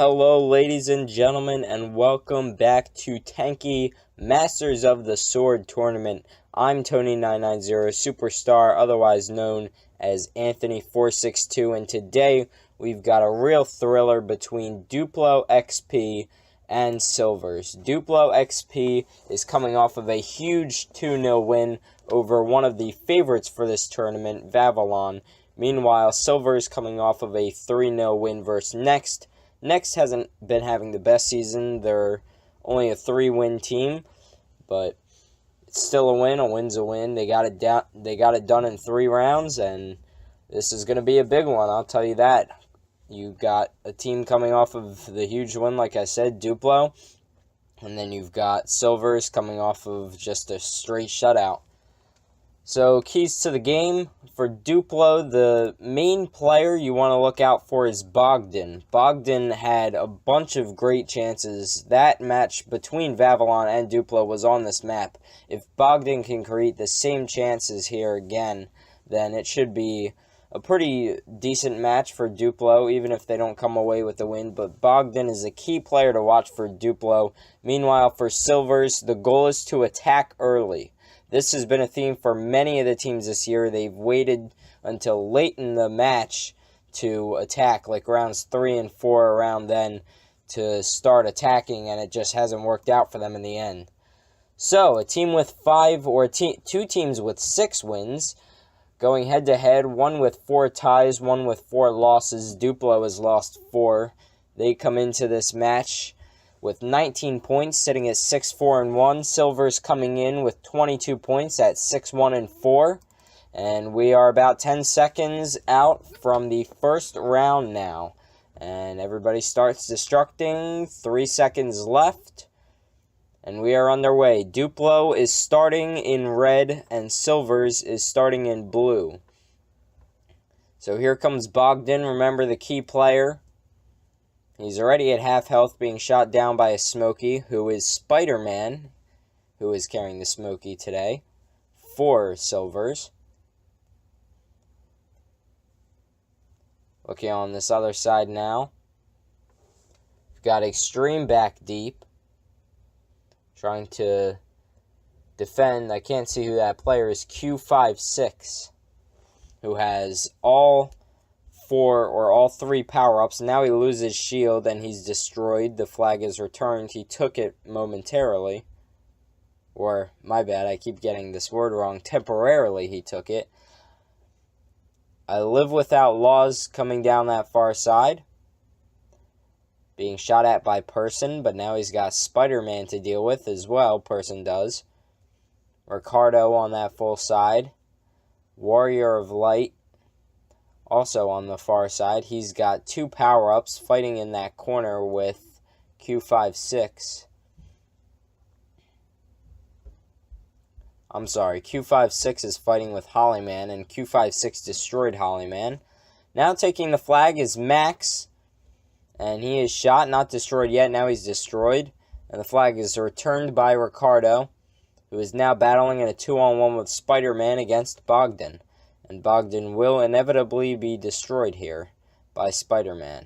Hello, ladies and gentlemen, and welcome back to Tanki Masters of the Sword Tournament. I'm Tony990 Superstar, otherwise known as Anthony462, and today we've got a real thriller between Duplo XP and Silvers. Duplo XP is coming off of a huge 2-0 win over one of the favorites for this tournament, Vavilon. Meanwhile, Silvers coming off of a 3-0 win versus Next. Next hasn't been having the best season. They're only a 3-win team, but it's still a win. A win's a win. They got it done in 3 rounds, and this is going to be a big one, I'll tell you that. You've got a team coming off of the huge win, like I said, Duplo, and then you've got Silvers coming off of just a straight shutout. So, keys to the game. For Duplo, the main player you want to look out for is Bogdan. Bogdan had a bunch of great chances. That match between Vavilon and Duplo was on this map. If Bogdan can create the same chances here again, then it should be a pretty decent match for Duplo, even if they don't come away with the win. But Bogdan is a key player to watch for Duplo. Meanwhile, for Silvers, the goal is to attack early. This has been a theme for many of the teams this year. They've waited until late in the match to attack, like rounds 3 and 4 around then, to start attacking, and it just hasn't worked out for them in the end. So, a team with 5 or 2 teams with 6 wins, going head-to-head, one with 4 ties, one with 4 losses. Duplo has lost 4. They come into this match with 19 points, sitting at 6-4-1. Silvers coming in with 22 points at 6-1-4. And we are about 10 seconds out from the first round now. And everybody starts destructing. 3 seconds left. And we are underway. Duplo is starting in red, and Silvers is starting in blue. So here comes Bogdan, remember the key player. He's already at half health, being shot down by a Smokey, who is Spider-Man, who is carrying the Smokey today, for Silvers. Looking on this other side now. We've got Extreme back deep, trying to defend. I can't see who that player is. Q56, who has all 4 or all 3 power-ups. Now he loses shield and he's destroyed. The flag is returned. He took it momentarily. Or, my bad, I keep getting this word wrong. Temporarily he took it. I live without laws coming down that far side. Being shot at by Person, but now he's got Spider-Man to deal with as well. Person does. Ricardo on that full side. Warrior of Light also on the far side. He's got 2 power-ups fighting in that corner with Q56. I'm sorry, Q56 is fighting with Hollyman, and Q56 destroyed Hollyman. Now taking the flag is Max, and he is shot, not destroyed yet. Now he's destroyed, and the flag is returned by Ricardo, who is now battling in a 2-on-1 with Spider-Man against Bogdan. And Bogdan will inevitably be destroyed here by Spider-Man.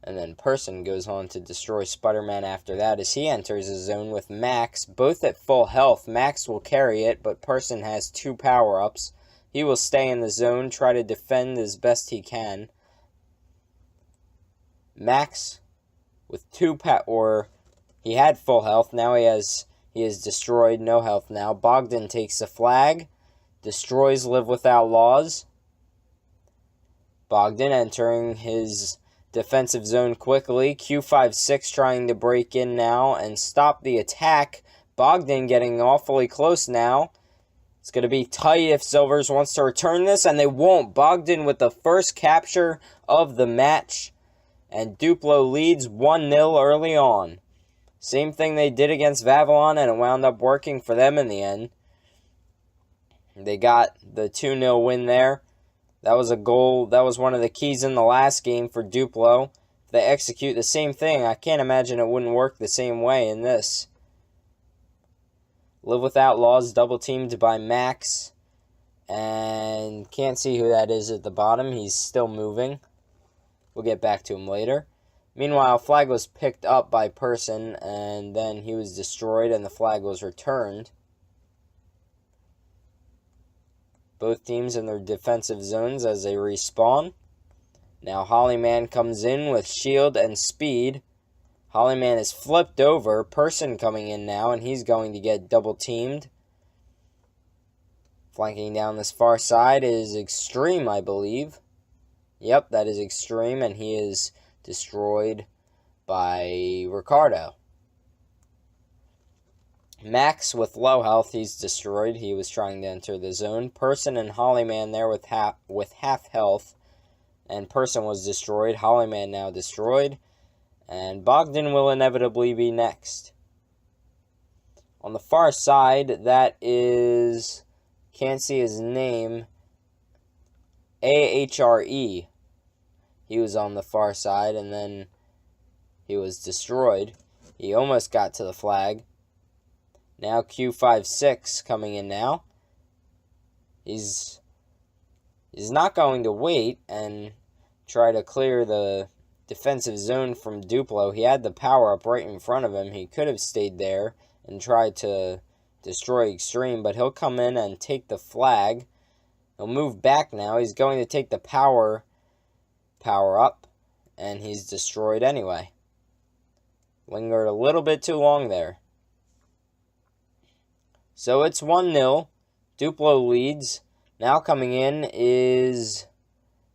And then Person goes on to destroy Spider-Man after that as he enters his zone with Max, both at full health. Max will carry it, but Person has 2 power-ups. He will stay in the zone, try to defend as best he can. Max with 2 he had full health, now he is destroyed, no health now. Bogdan takes the flag, destroys Live Without Laws. Bogdan entering his defensive zone quickly. Q56 trying to break in now and stop the attack. Bogdan getting awfully close now. It's going to be tight if Silvers wants to return this, and they won't. Bogdan with the first capture of the match, and Duplo leads 1-0 early on. Same thing they did against Vavilon, and it wound up working for them in the end. They got the 2-0 win there. That was a goal. That was one of the keys in the last game for Duplo. If they execute the same thing, I can't imagine it wouldn't work the same way in this. Live Without Laws double-teamed by Max. And can't see who that is at the bottom. He's still moving. We'll get back to him later. Meanwhile, flag was picked up by person, and then he was destroyed, and the flag was returned. Both teams in their defensive zones as they respawn. Now Hollyman comes in with shield and speed. Hollyman is flipped over. Person coming in now, and he's going to get double teamed. Flanking down this far side is Extreme, I believe. Yep, that is Extreme, and he is destroyed by Ricardo. Max with low health, he's destroyed. He was trying to enter the zone. Person and Hollyman there with half health. And Person was destroyed. Hollyman now destroyed. And Bogdan will inevitably be next. On the far side, that is... Can't see his name. AHRE. He was on the far side, and then he was destroyed. He almost got to the flag. Now Q56 coming in now. He's not going to wait and try to clear the defensive zone from Duplo. He had the power up right in front of him. He could have stayed there and tried to destroy Extreme, but he'll come in and take the flag. He'll move back now. He's going to take the power up, and he's destroyed anyway. Lingered a little bit too long there. So it's 1-0. Duplo leads. Now coming in is...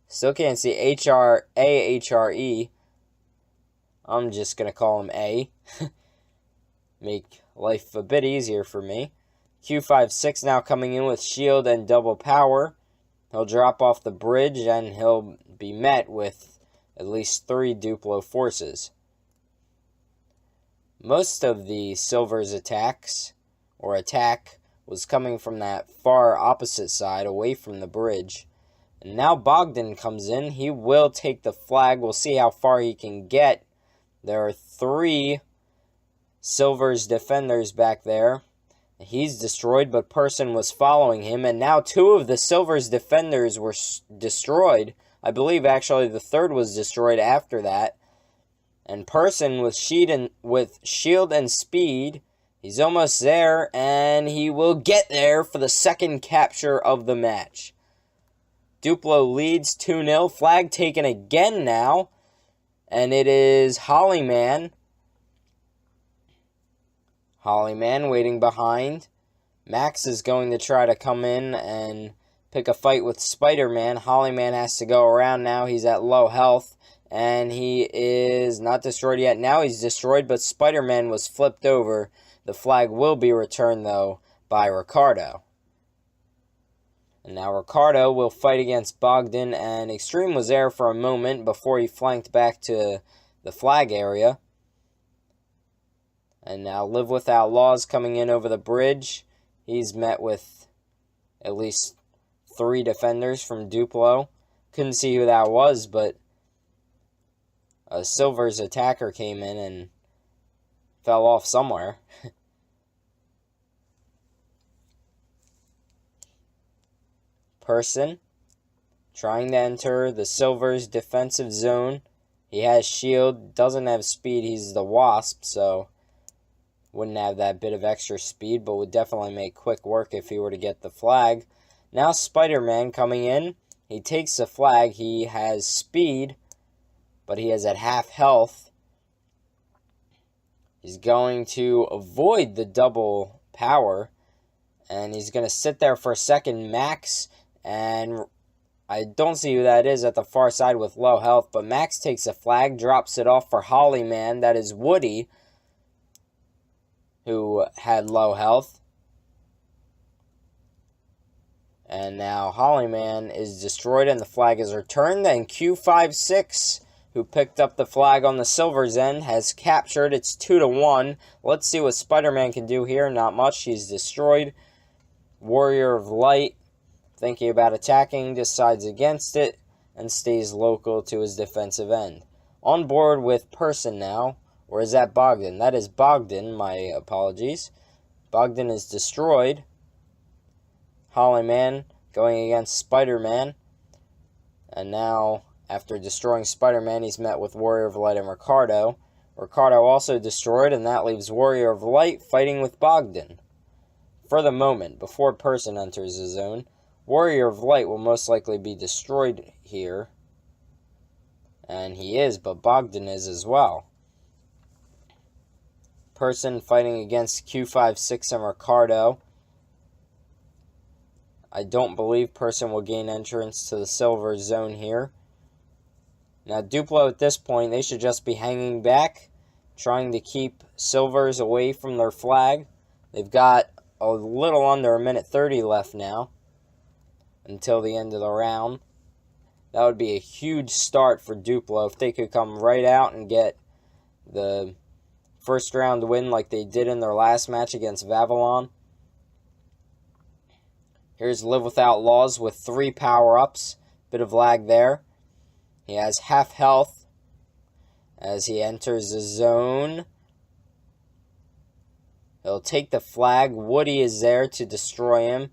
Still can't see AHRE. I'm just going to call him A. Make life a bit easier for me. Q56 now coming in with shield and double power. He'll drop off the bridge and he'll be met with at least 3 Duplo forces. Most of the Silver's attack was coming from that far opposite side away from the bridge. And now Bogdan comes in. He will take the flag. We'll see how far he can get. There are 3 Silver's defenders back there. He's destroyed, but Person was following him. And now 2 of the Silver's defenders were destroyed. I believe actually the 3rd was destroyed after that. And Person with shield and speed. He's almost there, and he will get there for the 2nd capture of the match. Duplo leads 2-0. Flag taken again now. And it is Hollyman. Hollyman waiting behind. Max is going to try to come in and pick a fight with Spider-Man. Hollyman has to go around now. He's at low health. And he is not destroyed yet. Now he's destroyed, but Spider-Man was flipped over. The flag will be returned, though, by Ricardo. And now Ricardo will fight against Bogdan. And Extreme was there for a moment before he flanked back to the flag area. And now Live Without Laws coming in over the bridge. He's met with at least 3 defenders from Duplo. Couldn't see who that was, but a Silver's attacker came in and fell off somewhere. Person trying to enter the Silver's defensive zone. He has shield, doesn't have speed. He's the Wasp, so wouldn't have that bit of extra speed, but would definitely make quick work if he were to get the flag. Now Spider-Man coming in. He takes the flag. He has speed, but he is at half health. He's going to avoid the double power, and he's going to sit there for a second. Max, and I don't see who that is at the far side with low health, but Max takes the flag, drops it off for Hollyman. That is Woody, who had low health. And now Hollyman is destroyed and the flag is returned. And Q56, who picked up the flag on the Silver's end, has captured. It's 2-1. Let's see what Spider-Man can do here. Not much. He's destroyed. Warrior of Light, thinking about attacking, decides against it and stays local to his defensive end. On board with Person now. Or is that Bogdan? That is Bogdan, my apologies. Bogdan is destroyed. Hollyman going against Spider-Man. And now, after destroying Spider-Man, he's met with Warrior of Light and Ricardo. Ricardo also destroyed, and that leaves Warrior of Light fighting with Bogdan. For the moment, before Person enters the zone, Warrior of Light will most likely be destroyed here. And he is, but Bogdan is as well. Person fighting against Q56 and Ricardo. I don't believe Person will gain entrance to the silver zone here. Now, Duplo at this point, they should just be hanging back, trying to keep silvers away from their flag. They've got a little under 1:30 left now until the end of the round. That would be a huge start for Duplo if they could come right out and get the first round win like they did in their last match against Vavilon. Here's Live Without Laws with 3 power-ups. Bit of lag there. He has half health as he enters the zone. He'll take the flag. Woody is there to destroy him.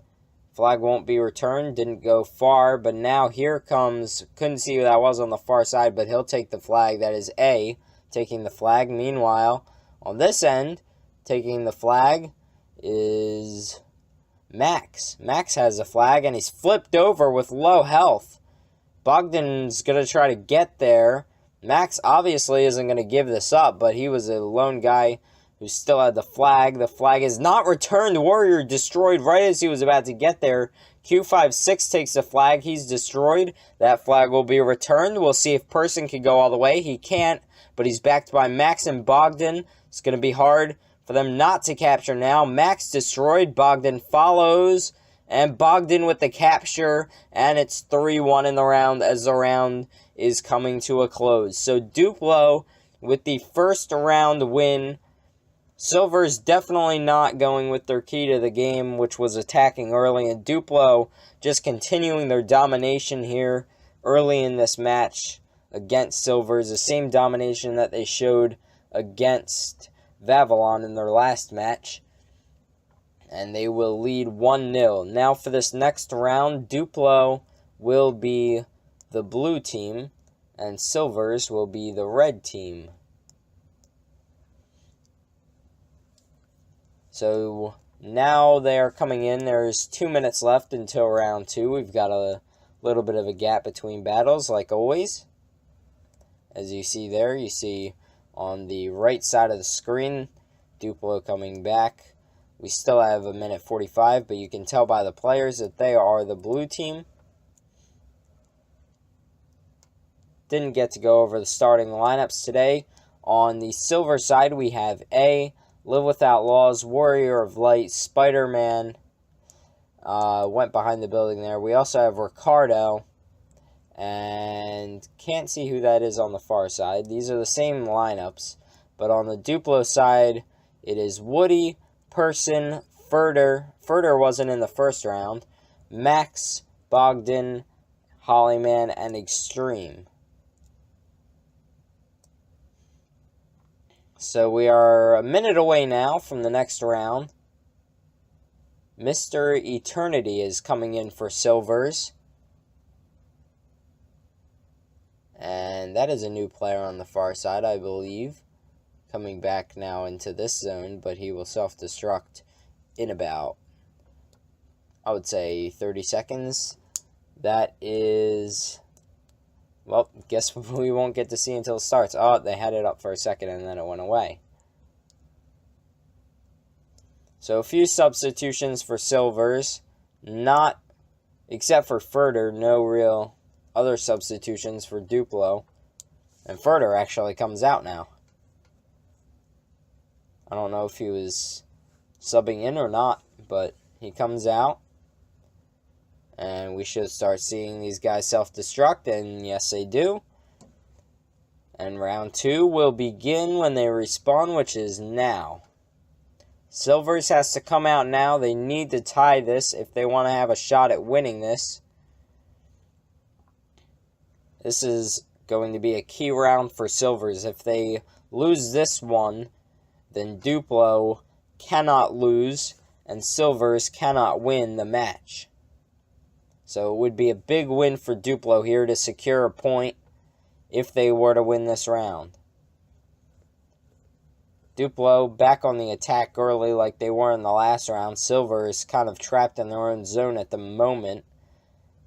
Flag won't be returned. Didn't go far, but now here comes... Couldn't see who that was on the far side, but he'll take the flag. That is A taking the flag. Meanwhile, on this end, taking the flag is Max. Max has a flag, and he's flipped over with low health. Bogdan's going to try to get there. Max obviously isn't going to give this up, but he was a lone guy who still had the flag. The flag is not returned. Warrior destroyed right as he was about to get there. Q56 takes the flag. He's destroyed. That flag will be returned. We'll see if Person can go all the way. He can't, but he's backed by Max and Bogdan. It's going to be hard for them not to capture now. Max destroyed. Bogdan follows. And Bogdan with the capture. And it's 3-1 in the round as the round is coming to a close. So Duplo with the first round win. Silver's definitely not going with their key to the game, which was attacking early. And Duplo just continuing their domination here early in this match against Silver's. The same domination that they showed against Vavilon in their last match. And they will lead 1-0. Now for this next round, Duplo will be the blue team, and Silver's will be the red team. So now they are coming in. There's 2 minutes left until round 2. We've got a little bit of a gap between battles, like always. As you see there, you see on the right side of the screen, Duplo coming back. We still have 1:45, but you can tell by the players that they are the blue team. Didn't get to go over the starting lineups today. On the silver side, we have A, Live Without Laws, Warrior of Light, Spider-Man. Went behind the building there. We also have Ricardo. And can't see who that is on the far side. These are the same lineups. But on the Duplo side, it is Woody, Person, Furter. Furter wasn't in the first round. Max, Bogdan, Hollyman, and Extreme. So we are a minute away now from the next round. Mr. Eternity is coming in for Silvers. And that is a new player on the far side, I believe. Coming back now into this zone, but he will self-destruct in about, I would say, 30 seconds. That is... Well, guess we won't get to see until it starts. Oh, they had it up for a second and then it went away. So a few substitutions for Silvers. Not, except for Furter, no real other substitutions for Duplo. And Furter actually comes out now. I don't know if he was subbing in or not, but he comes out. And we should start seeing these guys self-destruct, and yes, they do. And round 2 will begin when they respawn, which is now. Silvers has to come out now. They need to tie this if they want to have a shot at winning this. This is going to be a key round for Silvers. If they lose this one, then Duplo cannot lose, and Silvers cannot win the match. So it would be a big win for Duplo here to secure a point if they were to win this round. Duplo back on the attack early like they were in the last round. Silver is kind of trapped in their own zone at the moment.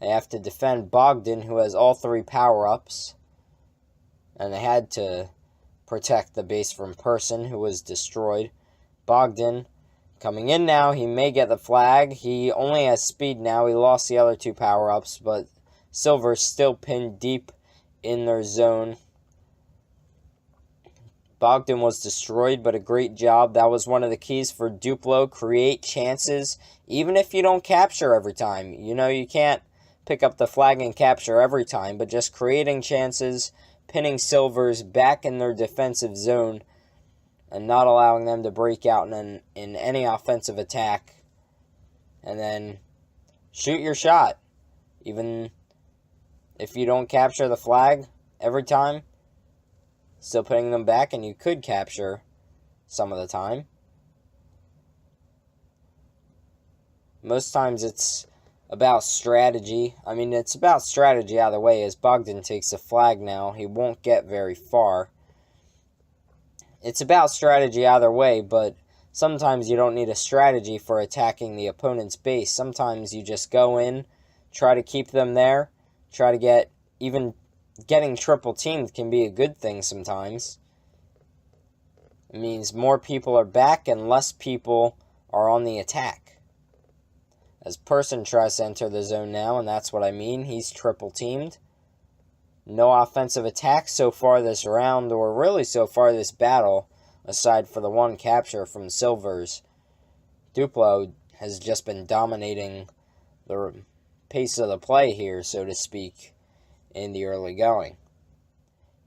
They have to defend Bogdan, who has all 3 power-ups. And they had to protect the base from Person, who was destroyed. Bogdan coming in now. He may get the flag. He only has speed now. He lost the other 2 power-ups, but Silver is still pinned deep in their zone. Bogdan was destroyed, but a great job. That was one of the keys for Duplo. Create chances, even if you don't capture every time. You know, you can't pick up the flag and capture every time, but just creating chances, pinning Silvers back in their defensive zone, and not allowing them to break out in any offensive attack. And then shoot your shot. Even if you don't capture the flag every time, still putting them back, and you could capture some of the time. Most times it's about strategy. I mean, it's about strategy either way, as Bogdan takes the flag now. He won't get very far. It's about strategy either way, but sometimes you don't need a strategy for attacking the opponent's base. Sometimes you just go in, try to keep them there, try to get even... Getting triple teamed can be a good thing sometimes. It means more people are back and less people are on the attack. As Person tries to enter the zone now, and that's what I mean. He's triple teamed. No offensive attack so far this round, or really so far this battle, aside for the 1 capture from Silvers. Duplo has just been dominating the pace of the play here, so to speak, in the early going.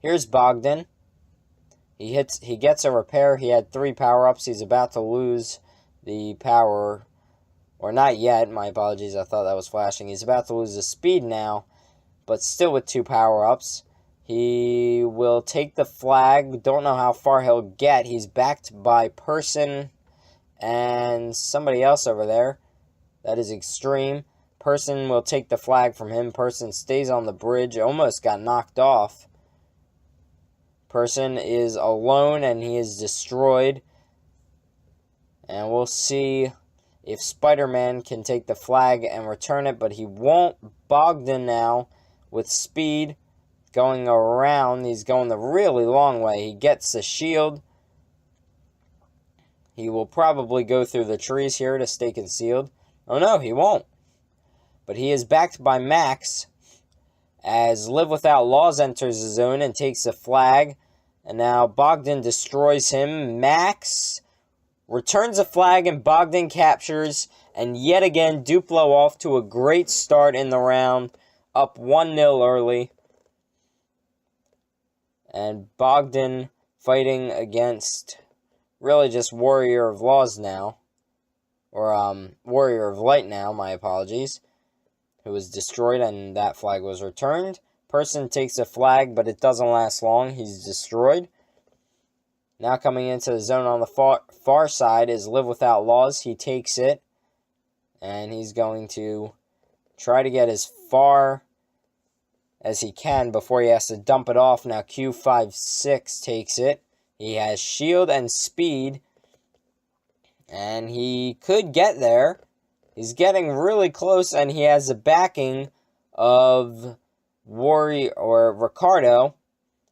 Here's Bogdan. He gets a repair. He had 3 power-ups. He's about to lose the power, or not yet, my apologies, I thought that was flashing. He's about to lose the speed now, but still with 2 power-ups. He will take the flag. Don't know how far he'll get. He's backed by Person and somebody else over there. That is Extreme. Person will take the flag from him. Person stays on the bridge. Almost got knocked off. Person is alone and he is destroyed. And we'll see if Spider-Man can take the flag and return it, but he won't. Bogdan now with speed going around. He's going the really long way. He gets the shield. He will probably go through the trees here to stay concealed. Oh no, he won't. But he is backed by Max, as Live Without Laws enters the zone and takes the flag. And now Bogdan destroys him. Max returns the flag and Bogdan captures. And yet again, Duplo off to a great start in the round, up 1-0 early. And Bogdan fighting against really just Warrior of Laws now. Or Warrior of Light now, my apologies. Who was destroyed, and that flag was returned. Person takes the flag, but it doesn't last long. He's destroyed. Now coming into the zone on the far side is Live Without Laws. He takes it, and he's going to try to get as far as he can before he has to dump it off. Now Q56 takes it. He has shield and speed, and he could get there. He's getting really close, and he has the backing of Ricardo,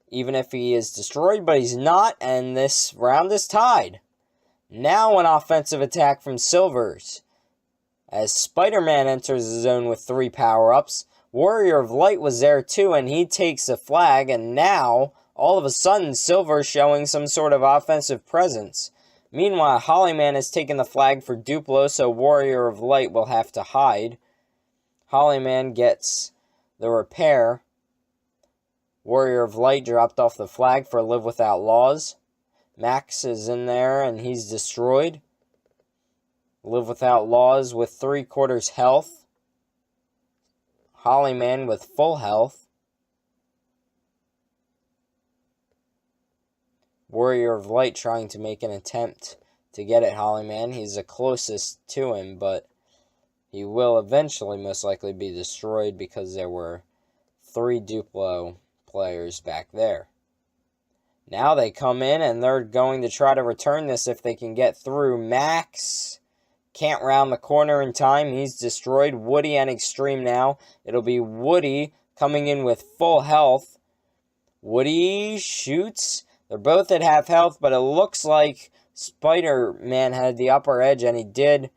even if he is destroyed, but he's not, and this round is tied. Now an offensive attack from Silvers, as Spider-Man enters the zone with 3 power-ups. Warrior of Light was there too, and he takes the flag, and now, all of a sudden, Silver's showing some sort of offensive presence. Meanwhile, Hollyman has taken the flag for Duplo, so Warrior of Light will have to hide. Hollyman gets the repair. Warrior of Light dropped off the flag for Live Without Laws. Max is in there, and he's destroyed. Live Without Laws with 3/4 health. Hollyman with full health. Warrior of Light trying to make an attempt to get at Hollyman. He's the closest to him, but he will eventually most likely be destroyed because there were 3 Duplo players back there. Now they come in and they're going to try to return this if they can get through. Max can't round the corner in time. He's destroyed. Woody and Extreme now. It'll be Woody coming in with full health. Woody shoots. They're both at half health, but it looks like Spider-Man had the upper edge, and he did.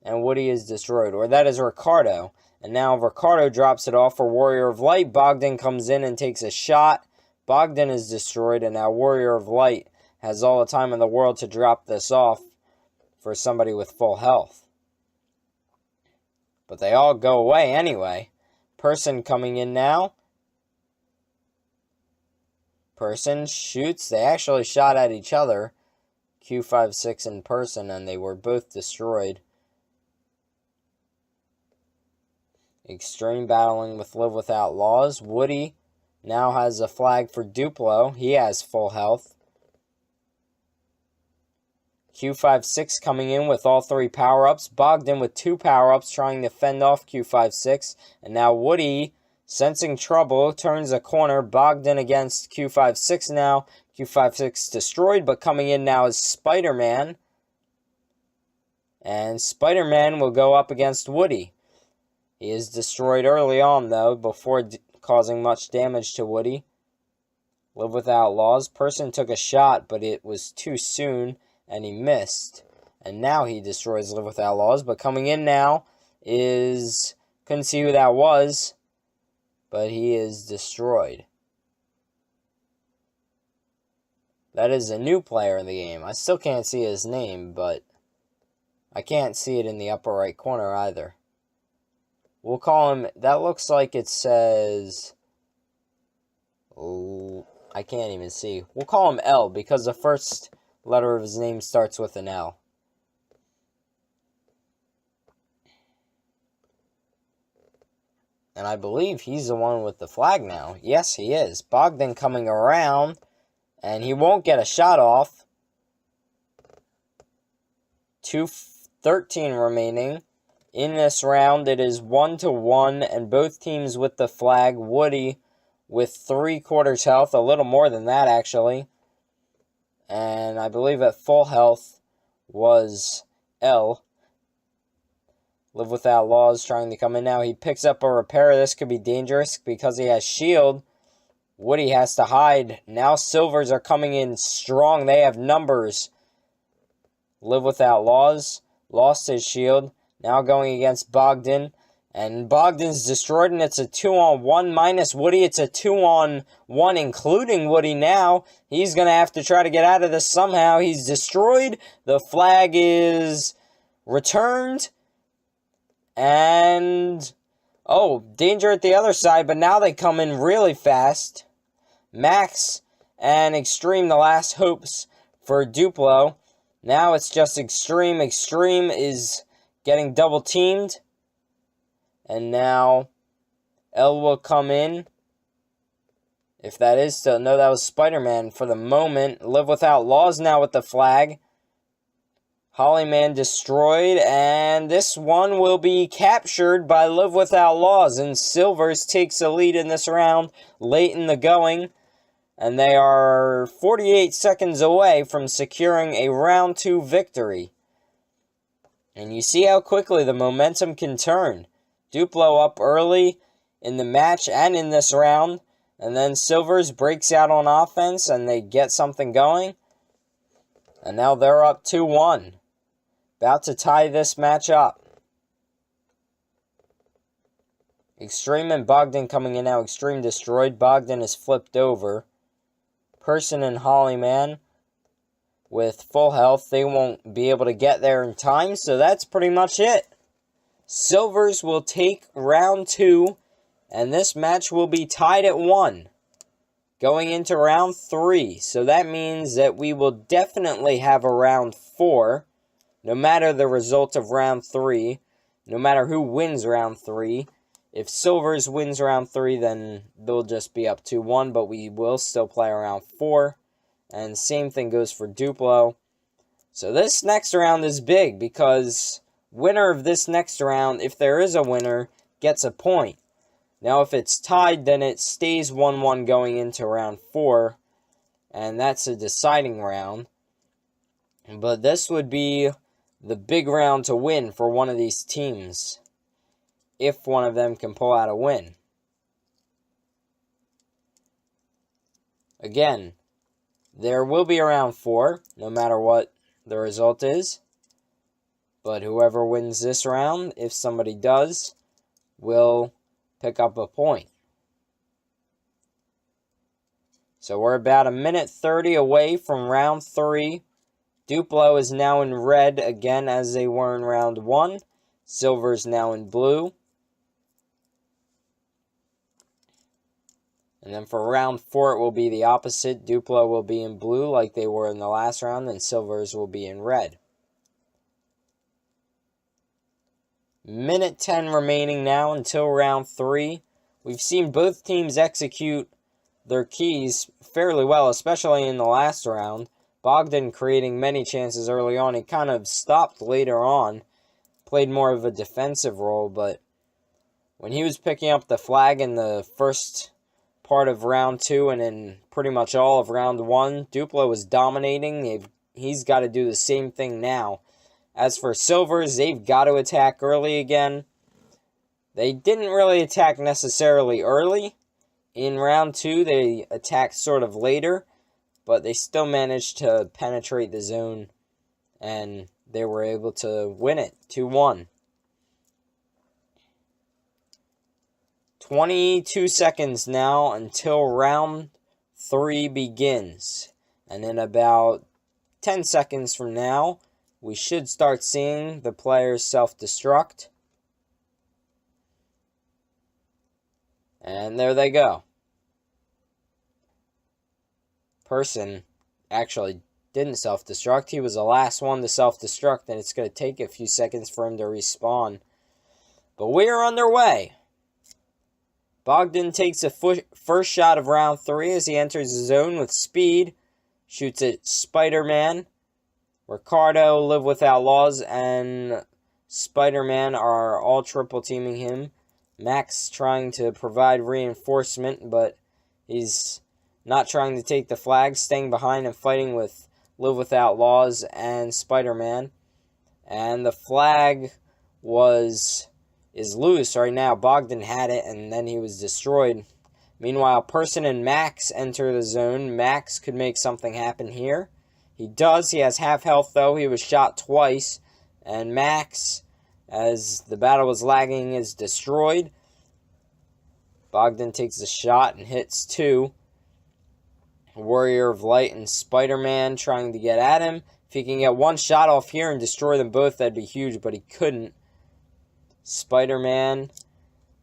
And Woody is destroyed. Or that is Ricardo. And now Ricardo drops it off for Warrior of Light. Bogdan comes in and takes a shot. Bogdan is destroyed, and now Warrior of Light has all the time in the world to drop this off for somebody with full health. But they all go away anyway. Person coming in now. Person shoots. They actually shot at each other. Q56 in person, and they were both destroyed. Extreme battling with Live Without Laws. Woody now has a flag for Duplo. He has full health. Q56 coming in with all 3 power-ups. Bogdan with 2 power-ups trying to fend off Q56. And now Woody, sensing trouble, turns a corner. Bogdan against Q56 now. Q56 destroyed, but coming in now is Spider-Man. And Spider-Man will go up against Woody. He is destroyed early on, though, before causing much damage to Woody. Live Without Laws. Person took a shot, but it was too soon, and he missed. And now he destroys Live Without Laws, but coming in now is... couldn't see who that was, but he is destroyed. That is a new player in the game. I still can't see his name, but I can't see it in the upper right corner either. We'll call him... that looks like it says... oh, I can't even see. We'll call him L because the first letter of his name starts with an L. And I believe he's the one with the flag now. Yes, he is. Bogdan coming around, and he won't get a shot off. 2:13 remaining. In this round, it is 1-1, and both teams with the flag. Woody with 3/4 health, a little more than that, actually. And I believe at full health was L. Live Without Laws trying to come in now. He picks up a repair. This could be dangerous because he has shield. Woody has to hide. Now Silvers are coming in strong. They have numbers. Live Without Laws lost his shield. Now going against Bogdan. And Bogdan's destroyed, and it's a 2-on-1 minus Woody. It's a 2-on-1 including Woody now. He's going to have to try to get out of this somehow. He's destroyed. The flag is returned. And... oh, danger at the other side, but now they come in really fast. Max and Extreme, the last hopes for Duplo. Now it's just Extreme. Extreme is getting double teamed. And now L will come in. If that is still... no, that was Spider-Man for the moment. Live Without Laws now with the flag. Hollyman destroyed. And this one will be captured by Live Without Laws. And Silvers takes a lead in this round late in the going. And they are 48 seconds away from securing a round 2 victory. And you see how quickly the momentum can turn. Duplo up early in the match and in this round. And then Silvers breaks out on offense and they get something going. And now they're up 2-1. About to tie this match up. Extreme and Bogdan coming in now. Extreme destroyed. Bogdan is flipped over. Person and Hollyman with full health. They won't be able to get there in time. So that's pretty much it. Silvers will take round 2. And this match will be tied at 1. Going into round 3. So that means that we will definitely have a round 4. No matter the result of round 3. No matter who wins round 3. If Silvers wins round 3, then they'll just be up 2-1. But we will still play round 4. And same thing goes for Duplo. So this next round is big because winner of this next round, if there is a winner, gets a point. Now, if it's tied, then it stays 1-1 going into round 4, and that's a deciding round. But this would be the big round to win for one of these teams, if one of them can pull out a win. Again, there will be a round 4, no matter what the result is. But whoever wins this round, if somebody does, will pick up a point. So we're about a minute 30 away from round 3. Duplo is now in red again as they were in round 1. Silver is now in blue. And then for round 4 it will be the opposite. Duplo will be in blue like they were in the last round, and Silvers will be in red. Minute 10 remaining now until round 3. We've seen both teams execute their keys fairly well, especially in the last round. Bogdan creating many chances early on. He kind of stopped later on, played more of a defensive role, but when he was picking up the flag in the first part of round 2 and in pretty much all of round 1, Duplo was dominating. He's got to do the same thing now. As for Silvers, they've got to attack early again. They didn't really attack necessarily early. In round 2, they attacked sort of later, but they still managed to penetrate the zone, and they were able to win it 2-1. 22 seconds now until round 3 begins. And in about 10 seconds from now, we should start seeing the players self-destruct. And there they go. Person actually didn't self-destruct. He was the last one to self-destruct, and it's going to take a few seconds for him to respawn. But we are underway. Bogdan takes the first shot of round 3 as he enters the zone with speed. Shoots at Spider-Man. Ricardo, Live Without Laws, and Spider-Man are all triple teaming him. Max trying to provide reinforcement, but he's not trying to take the flag, staying behind and fighting with Live Without Laws and Spider-Man. And the flag is loose right now. Bogdan had it, and then he was destroyed. Meanwhile, Person and Max enter the zone. Max could make something happen here. He does. He has half health, though. He was shot twice. And Max, as the battle was lagging, is destroyed. Bogdan takes a shot and hits 2. Warrior of Light and Spider-Man trying to get at him. If he can get one shot off here and destroy them both, that'd be huge, but he couldn't. Spider-Man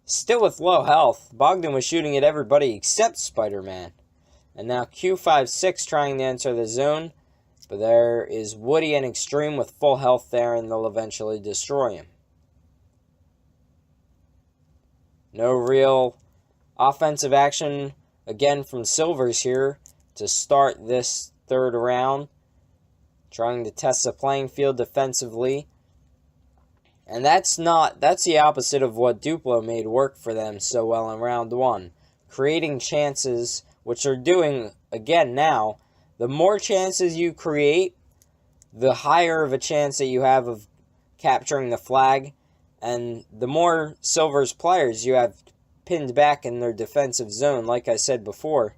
still with low health. Bogdan was shooting at everybody except Spider-Man. And now Q56 trying to enter the zone. But there is Woody and Extreme with full health there, and they'll eventually destroy him. No real offensive action again from Silvers here to start this third round. Trying to test the playing field defensively. And that's the opposite of what Duplo made work for them so well in round 1. Creating chances, which they're doing again now. The more chances you create, the higher of a chance that you have of capturing the flag, and the more Silver's players you have pinned back in their defensive zone, like I said before.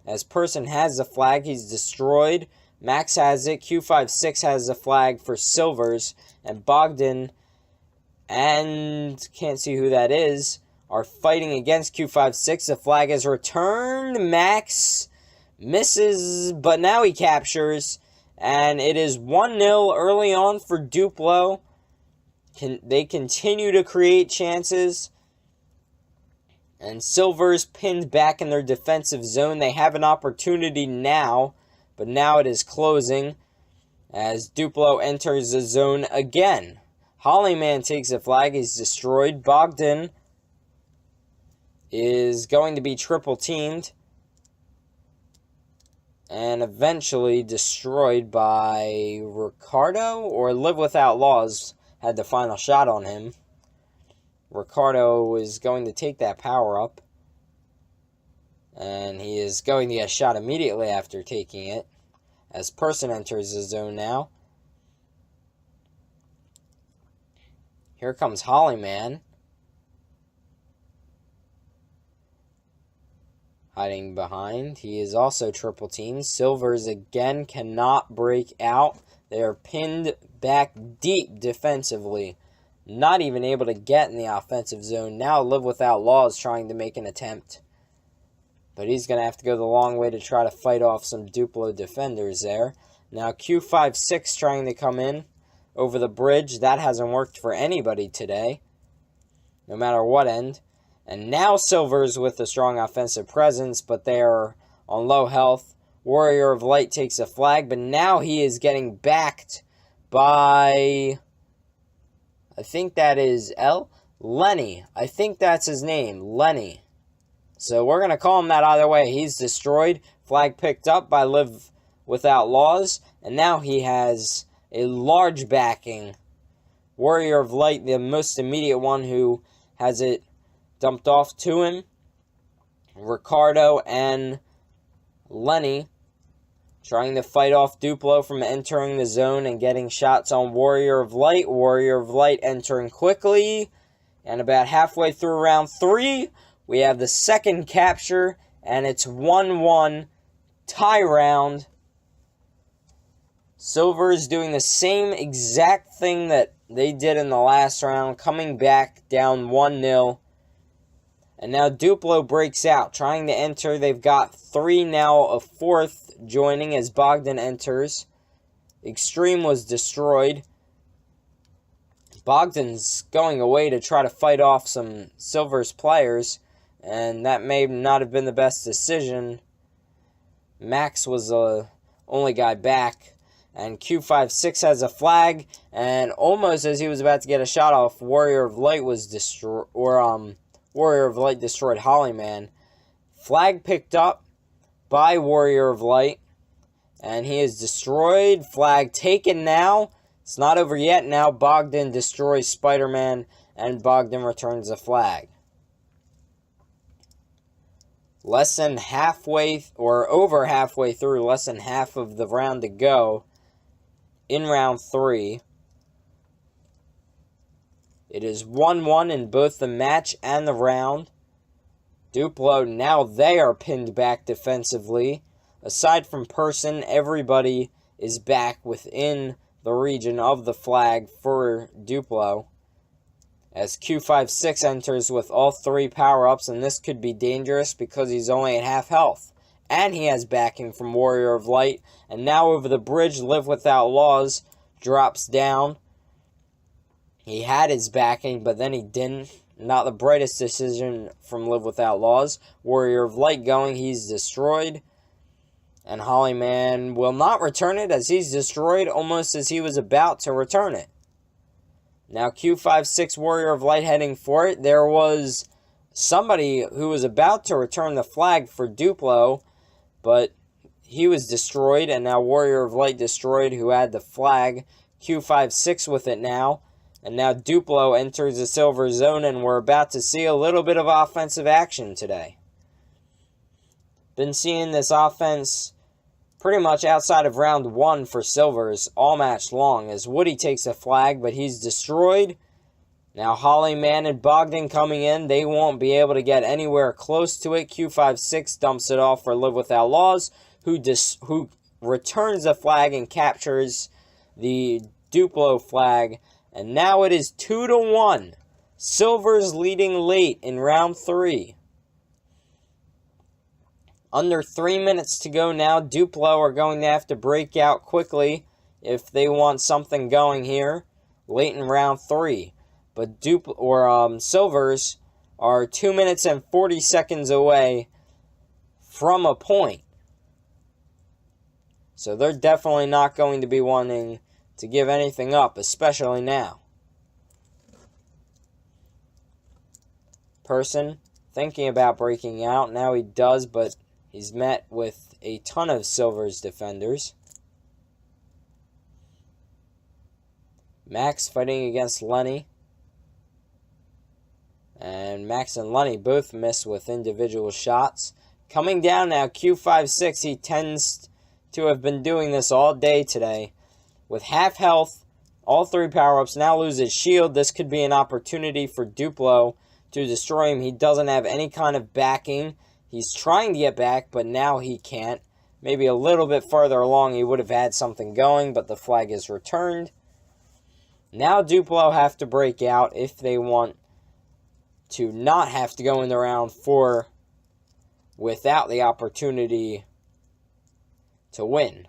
As Person has the flag, he's destroyed. Max has it. Q56 has the flag for Silvers, and Bogdan, and can't see who that is, are fighting against Q56. The flag is returned. Max misses, but now he captures, and it is 1-0 early on for Duplo. They continue to create chances, and Silver's pinned back in their defensive zone. They have an opportunity now, but now it is closing as Duplo enters the zone again. Hollyman takes a flag. He's destroyed. Bogdan is going to be triple teamed and eventually destroyed by Ricardo, or Live Without Laws had the final shot on him. Ricardo is going to take that power up. And he is going to get shot immediately after taking it, as Person enters the zone now. Here comes Hollyman. Hiding behind. He is also triple teamed. Silvers again cannot break out. They are pinned back deep defensively. Not even able to get in the offensive zone. Now Live Without Law is trying to make an attempt. But he's going to have to go the long way to try to fight off some Duplo defenders there. Now Q56 trying to come in over the bridge. That hasn't worked for anybody today, no matter what end. And now Silvers with a strong offensive presence, but they are on low health. Warrior of Light takes a flag, but now he is getting backed by, I think that is Lenny. I think that's his name, Lenny. So we're going to call him that either way. He's destroyed. Flag picked up by Live Without Laws. And now he has a large backing. Warrior of Light, the most immediate one who has it dumped off to him. Ricardo and Lenny trying to fight off Duplo from entering the zone and getting shots on Warrior of Light. Warrior of Light entering quickly. And about halfway through round 3, we have the second capture, and it's 1-1 tie round. Silver is doing the same exact thing that they did in the last round, coming back down 1-0. And now Duplo breaks out, trying to enter. They've got 3 now, a 4th joining as Bogdan enters. Extreme was destroyed. Bogdan's going away to try to fight off some Silver's players, and that may not have been the best decision. Max was the only guy back, and Q56 has a flag, and almost as he was about to get a shot off, Warrior of Light was destroyed, Warrior of Light destroyed Hollyman. Flag picked up by Warrior of Light, and he is destroyed. Flag taken now. It's not over yet. Now Bogdan destroys Spider-Man, and Bogdan returns the flag. Less than halfway, or over halfway through, less than half of the round to go in round 3. It is 1-1 in both the match and the round. Duplo, now they are pinned back defensively. Aside from Person, everybody is back within the region of the flag for Duplo. As Q56 enters with all 3 power-ups, and this could be dangerous because he's only at half health. And he has backing from Warrior of Light. And now over the bridge, Live Without Laws drops down. He had his backing, but then he didn't. Not the brightest decision from Live Without Laws. Warrior of Light going, he's destroyed. And Hollyman will not return it as he's destroyed almost as he was about to return it. Now Q56 Warrior of Light heading for it. There was somebody who was about to return the flag for Duplo, but he was destroyed, and now Warrior of Light destroyed who had the flag. Q56 with it now. And now Duplo enters the silver zone, and we're about to see a little bit of offensive action today. Been seeing this offense pretty much outside of round 1 for Silvers all match long, as Woody takes a flag, but he's destroyed. Now Hollyman and Bogdan coming in. They won't be able to get anywhere close to it. Q56 dumps it off for Live Without Laws, who returns the flag and captures the Duplo flag. And now it is 2-1. Silvers leading late in round 3. Under 3 minutes to go now. Duplo are going to have to break out quickly if they want something going here late in round 3. But Silvers are 2 minutes and 40 seconds away from a point. So they're definitely not going to be wanting to give anything up, especially now. Person thinking about breaking out. Now he does, but he's met with a ton of Silver's defenders. Max fighting against Lenny. And Max and Lenny both miss with individual shots. Coming down now, Q56. He tends to have been doing this all day today. With half health, all 3 power-ups, now loses shield. This could be an opportunity for Duplo to destroy him. He doesn't have any kind of backing. He's trying to get back, but now he can't. Maybe a little bit further along he would have had something going, but the flag is returned. Now Duplo have to break out if they want to not have to go into round 4 without the opportunity to win.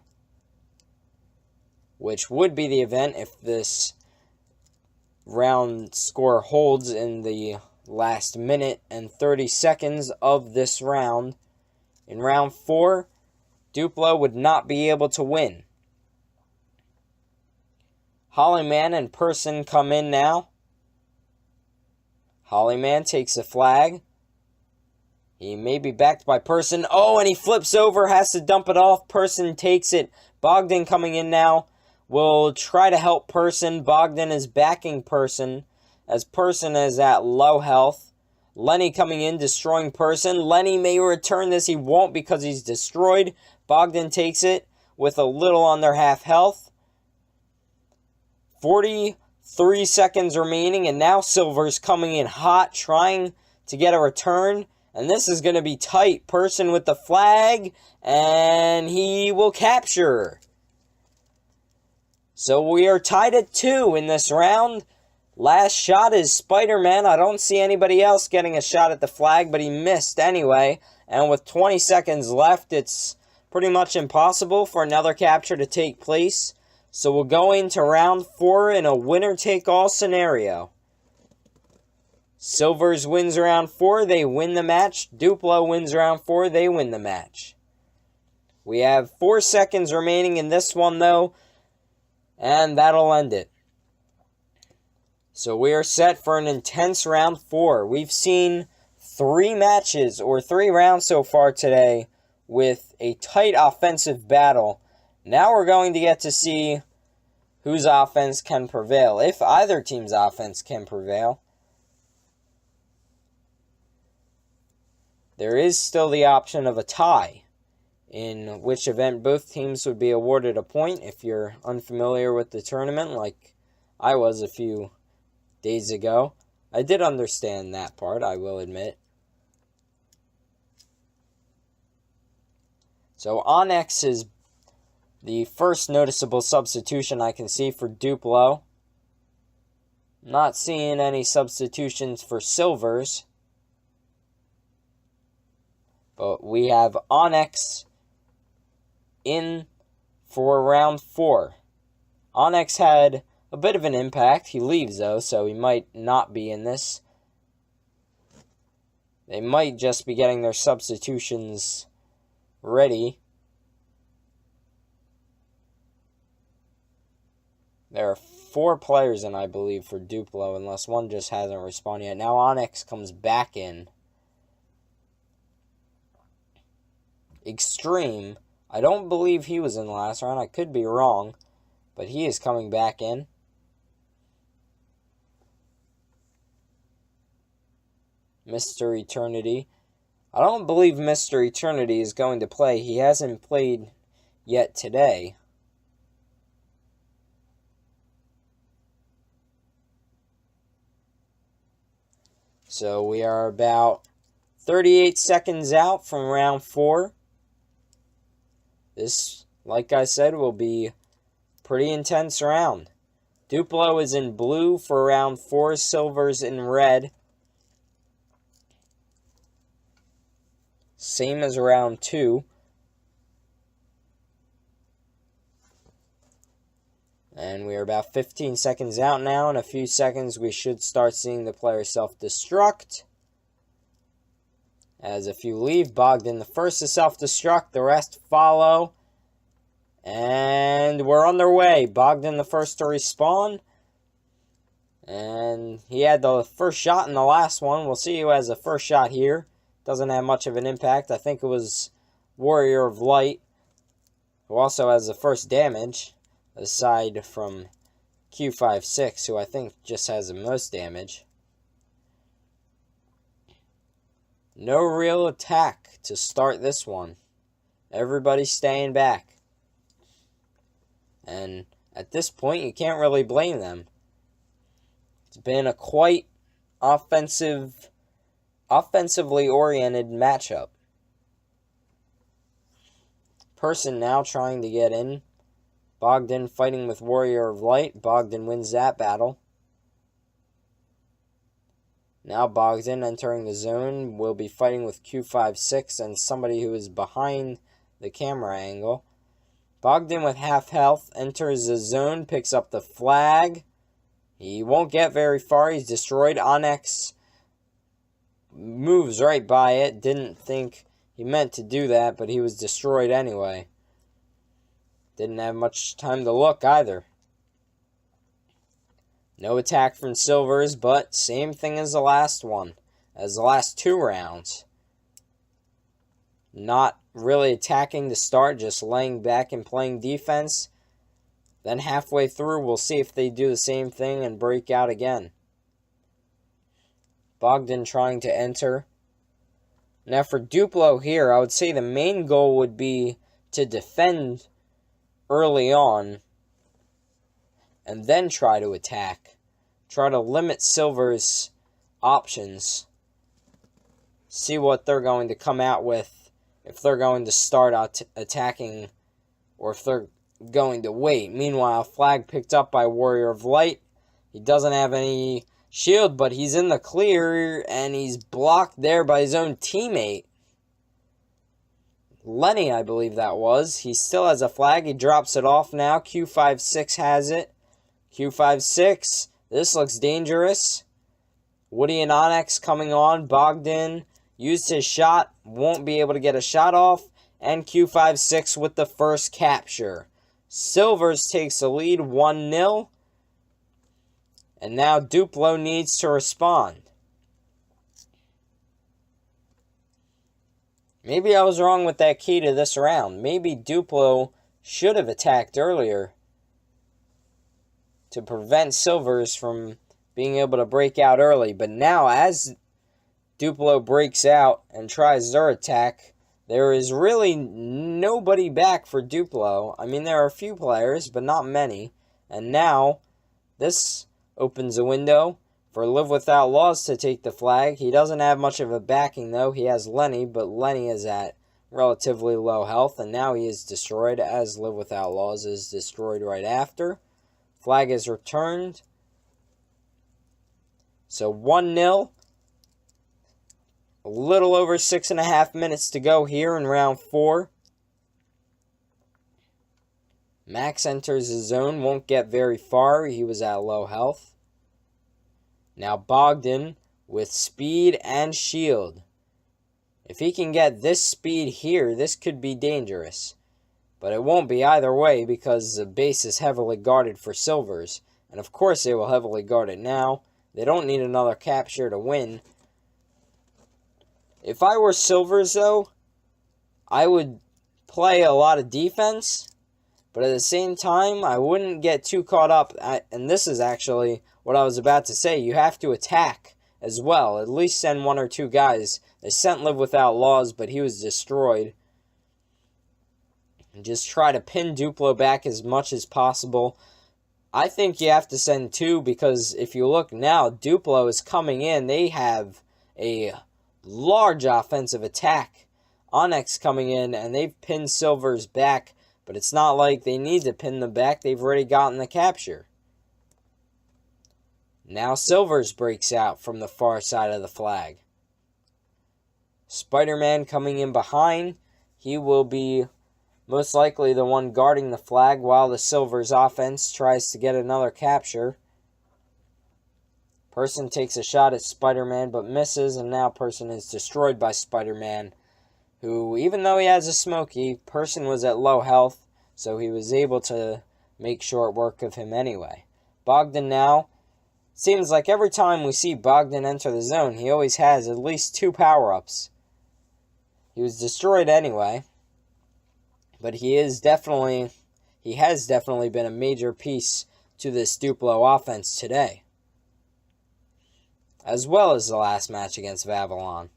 Which would be the event if this round score holds in the last minute and 30 seconds of this round. In round 4, Duplo would not be able to win. Hollyman and Person come in now. Hollyman takes a flag. He may be backed by Person. Oh, and he flips over, has to dump it off. Person takes it. Bogdan coming in now. Will try to help Person. Bogdan is backing Person, as Person is at low health. Lenny coming in, destroying Person. Lenny may return this. He won't because he's destroyed. Bogdan takes it with a little under half health. 43 seconds remaining, and now Silver's coming in hot, trying to get a return. And this is going to be tight. Person with the flag, and he will capture. So we are tied at 2 in this round. Last shot is Spider-Man. I don't see anybody else getting a shot at the flag, but he missed anyway. And with 20 seconds left, it's pretty much impossible for another capture to take place. So we'll go into round 4 in a winner-take-all scenario. Silvers wins round 4, they win the match. Duplo wins round 4, they win the match. We have 4 seconds remaining in this one, though, and that'll end it. So we are set for an intense round 4. We've seen 3 matches, or 3 rounds so far today, with a tight offensive battle. Now we're going to get to see whose offense can prevail, if either team's offense can prevail. There is still the option of a tie, in which event both teams would be awarded a point. If you're unfamiliar with the tournament, like I was a few days ago, I did understand that part, I will admit. So Onyx is the first noticeable substitution I can see for Duplo. Not seeing any substitutions for Silvers. But we have Onyx in for round 4. Onyx had a bit of an impact. He leaves, though, so he might not be in this. They might just be getting their substitutions ready. There are 4 players in, I believe, for Duplo, unless one just hasn't responded yet. Now Onyx comes back in. Extreme. I don't believe he was in the last round. I could be wrong. But he is coming back in. Mr. Eternity. I don't believe Mr. Eternity is going to play. He hasn't played yet today. So we are about 38 seconds out from round 4. This, like I said, will be a pretty intense round. Duplo is in blue for round 4, Silver's in red. Same as round 2. And we are about 15 seconds out now. In a few seconds, we should start seeing the player self-destruct. As if you leave, Bogdan the first to self-destruct, the rest follow. And we're on their way. Bogdan the first to respawn. And he had the first shot in the last one. We'll see who has the first shot here. Doesn't have much of an impact. I think it was Warrior of Light, who also has the first damage, aside from Q56, who I think just has the most damage. No real attack to start this one. Everybody's staying back. And at this point, you can't really blame them. It's been a quite offensively oriented matchup. Person now trying to get in. Bogdan fighting with Warrior of Light. Bogdan wins that battle. Now Bogdan entering the zone will be fighting with Q56 and somebody who is behind the camera angle. Bogdan with half health enters the zone, picks up the flag. He won't get very far. He's destroyed. Onyx moves right by it. Didn't think he meant to do that, but he was destroyed anyway. Didn't have much time to look either. No attack from Silvers, but same thing as the last one. As the last two rounds. Not really attacking to start, just laying back and playing defense. Then halfway through, we'll see if they do the same thing and break out again. Bogdan trying to enter. Now for Duplo here, I would say the main goal would be to defend early on and then try to attack. Try to limit Silver's options. See what they're going to come out with. If they're going to start attacking or if they're going to wait. Meanwhile, flag picked up by Warrior of Light. He doesn't have any shield, but he's in the clear and he's blocked there by his own teammate. Lenny, I believe that was. He still has a flag. He drops it off now. Q56 has it. Q56. This looks dangerous. Woody and Onyx coming on. Bogdan used his shot. Won't be able to get a shot off. And Q56 with the first capture. Silvers takes the lead 1-0. And now Duplo needs to respond. Maybe I was wrong with that key to this round. Maybe Duplo should have attacked earlier to prevent Silvers from being able to break out early. But now, as Duplo breaks out and tries their attack, there is really nobody back for Duplo. I mean, there are a few players, but not many. And now, this opens a window for Live Without Laws to take the flag. He doesn't have much of a backing, though. He has Lenny, but Lenny is at relatively low health, and now he is destroyed, as Live Without Laws is destroyed right after. Flag is returned. So 1-0. A little over 6.5 minutes to go here in round 4. Max enters the zone, won't get very far. He was at low health. Now Bogdan with speed and shield. If he can get this speed here, this could be dangerous. But it won't be either way because the base is heavily guarded for Silvers. And of course they will heavily guard it now. They don't need another capture to win. If I were Silvers, though, I would play a lot of defense. But at the same time, I wouldn't get too caught up. And this is actually what I was about to say. You have to attack as well. At least send 1 or 2 guys. They sent Live Without Laws, but he was destroyed. And just try to pin Duplo back as much as possible. I think you have to send 2 because if you look now, Duplo is coming in. They have a large offensive attack. Onyx coming in, and they've pinned Silvers back. But it's not like they need to pin them back. They've already gotten the capture. Now Silvers breaks out from the far side of the flag. Spider-Man coming in behind. He will be most likely the one guarding the flag while the Silvers offense tries to get another capture. Person takes a shot at Spider-Man but misses, and now Person is destroyed by Spider-Man, who, even though he has a smoky, Person was at low health, so he was able to make short work of him anyway. Bogdan now. Seems like every time we see Bogdan enter the zone, he always has at least 2 power-ups. He was destroyed anyway, but he has definitely been a major piece to this Duplo offense today, as well as the last match against Vavilon.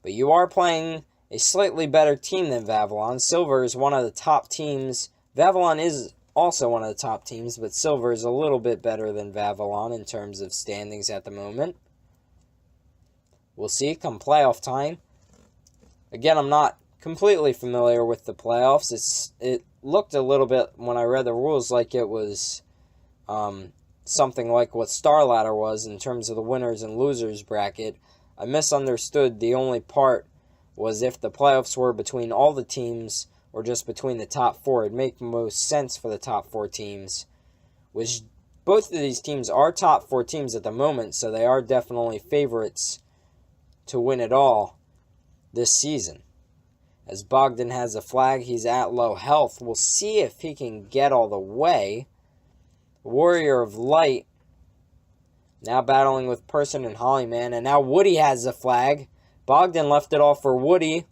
But you are playing a slightly better team than Vavilon. Silver is one of the top teams. Vavilon is also one of the top teams, but Silver is a little bit better than Vavilon in terms of standings at the moment. We'll see come playoff time. Again, I'm not completely familiar with the playoffs. It looked a little bit, when I read the rules, like it was something like what Star Ladder was in terms of the winners and losers bracket. I misunderstood. The only part was if the playoffs were between all the teams or just between the top four. It'd make most sense for the top four teams, which both of these teams are top four teams at the moment, so they are definitely favorites to win it all this season. As Bogdan has a flag, he's at low health. We'll see if he can get all the way. Warrior of Light now battling with Person and Hollyman, and now Woody has the flag. Bogdan left it off for Woody,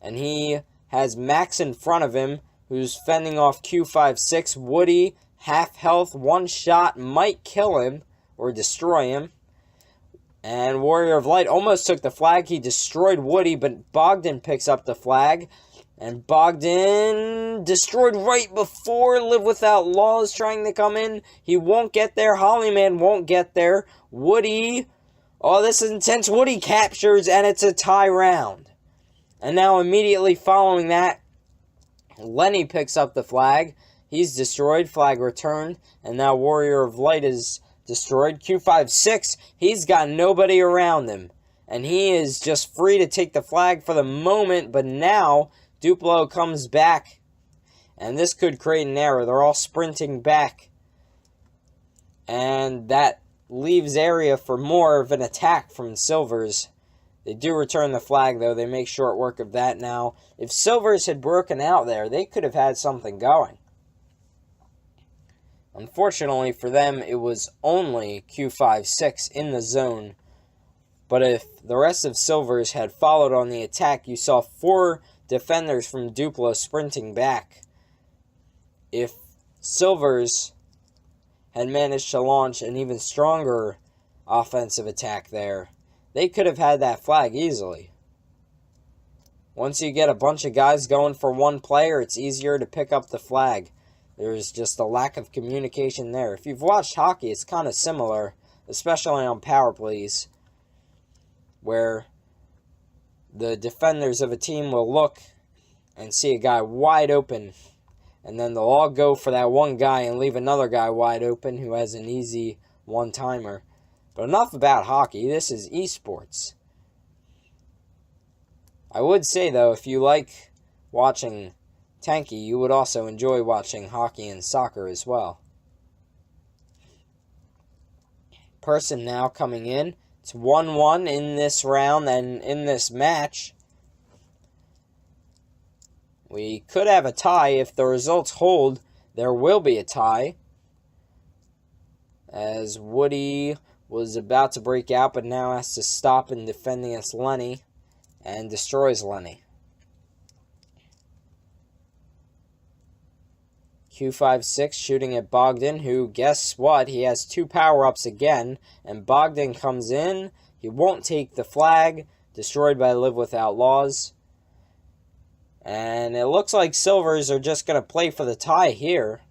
and he has Max in front of him, who's fending off Q56. Woody, half health, one shot, might kill him or destroy him. And Warrior of Light almost took the flag. He destroyed Woody, but Bogdan picks up the flag. And Bogdan destroyed right before Live Without Laws trying to come in. He won't get there. Hollyman won't get there. Woody, oh, this is intense. Woody captures, and it's a tie round. And now immediately following that, Lenny picks up the flag. He's destroyed. Flag returned. And now Warrior of Light is destroyed. Q56, he's got nobody around him. And he is just free to take the flag for the moment. But now Duplo comes back. And this could create an error. They're all sprinting back. And that leaves area for more of an attack from Silvers. They do return the flag, though. They make short work of that now. If Silvers had broken out there, they could have had something going. Unfortunately for them, it was only Q56 in the zone. But if the rest of Silvers had followed on the attack, you saw 4 defenders from Duplo sprinting back. If Silvers had managed to launch an even stronger offensive attack there, they could have had that flag easily. Once you get a bunch of guys going for one player, it's easier to pick up the flag. There's just a lack of communication there. If you've watched hockey, it's kind of similar, especially on power plays, where the defenders of a team will look and see a guy wide open, and then they'll all go for that one guy and leave another guy wide open who has an easy one-timer. But enough about hockey. This is esports. I would say, though, if you like watching Tanki, you would also enjoy watching hockey and soccer as well. Person now coming in. It's 1-1 in this round and in this match. We could have a tie. If the results hold, there will be a tie. As Woody was about to break out, but now has to stop and defend against Lenny, and destroys Lenny. Q56 shooting at Bogdan, who, guess what, he has 2 power-ups again, and Bogdan comes in. He won't take the flag, destroyed by Live Without Laws. And it looks like Silvers are just going to play for the tie here.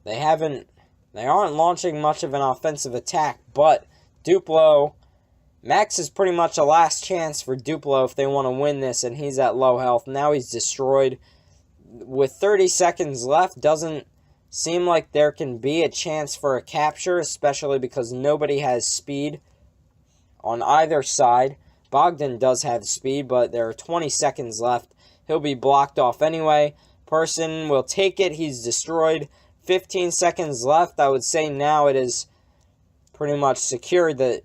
They aren't launching much of an offensive attack, but Duplo, Max is pretty much a last chance for Duplo if they want to win this, and he's at low health. Now he's destroyed. With 30 seconds left, doesn't seem like there can be a chance for a capture, especially because nobody has speed on either side. Bogdan does have speed, but there are 20 seconds left. He'll be blocked off anyway. Person will take it. He's destroyed. 15 seconds left. I would say now it is pretty much secured that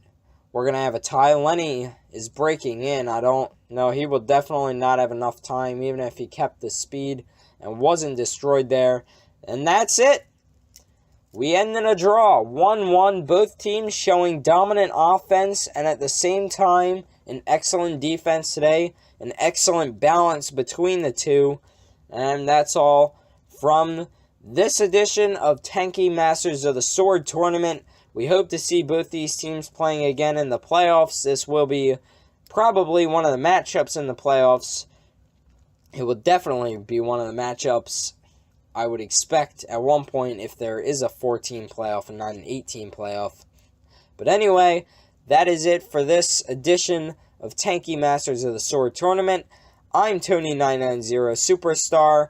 we're going to have a tie. Lenny is breaking in. I don't know. He will definitely not have enough time, even if he kept the speed and wasn't destroyed there. And that's it. We end in a draw. 1-1. Both teams showing dominant offense and at the same time an excellent defense today. An excellent balance between the two. And that's all from this edition of Tanki Masters of the Sword Tournament. We hope to see both these teams playing again in the playoffs. This will be probably one of the matchups in the playoffs. It will definitely be one of the matchups I would expect at one point if there is a 14 playoff and not an 18 playoff. But anyway, that is it for this edition of Tanki Masters of the Sword Tournament. I'm Tony990 Superstar,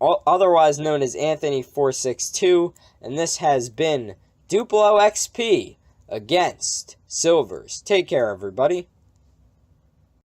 otherwise known as Anthony462, and this has been Duplo XP against Silvers. Take care, everybody.